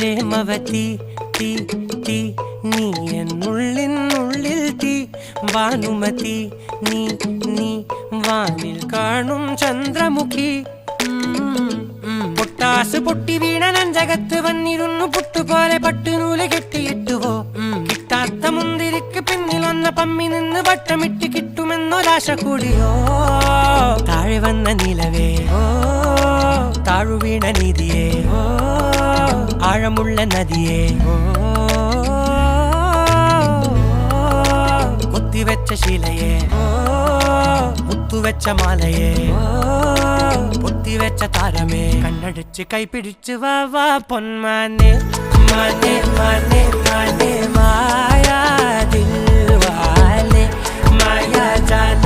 പ്രേമവതി തീ തീ നീ എന്നുള്ളിൽ തീ ഭാനുമതി നീ നീ വാനിൽ കാണും ചന്ദ്രമുഖി പൊട്ടാസ് പൊട്ടി വീണ നെഞ്ചകത്ത് വന്നിരുന്നു പുട്ടുപോലെ പട്ടുനൂല് കെട്ടിയിട്ടുവോ കിട്ടാത്ത മുന്തിരിക്ക് പിന്നിൽ വന്ന പമ്മി നിന്ന് വട്ടമിട്ട് കിട്ടുമെന്നൊരാശ കൂടിയോ താഴെ വന്ന നിലവേ താഴു വീണ നിധിയേ ആഴമുള്ള നദിയേ കൊത്തിവെച്ച ശിലയേ മുത്തുവെച്ച മാലയേ പൊത്തിവെച്ച താരമേ കണ്ണടിച്ച് കൈപിടിച്ച് വാ വാ പൊന്മാനെ മാനെ മാനെ മാനെ മായാ ദിൽവാലെ മായാ ജാല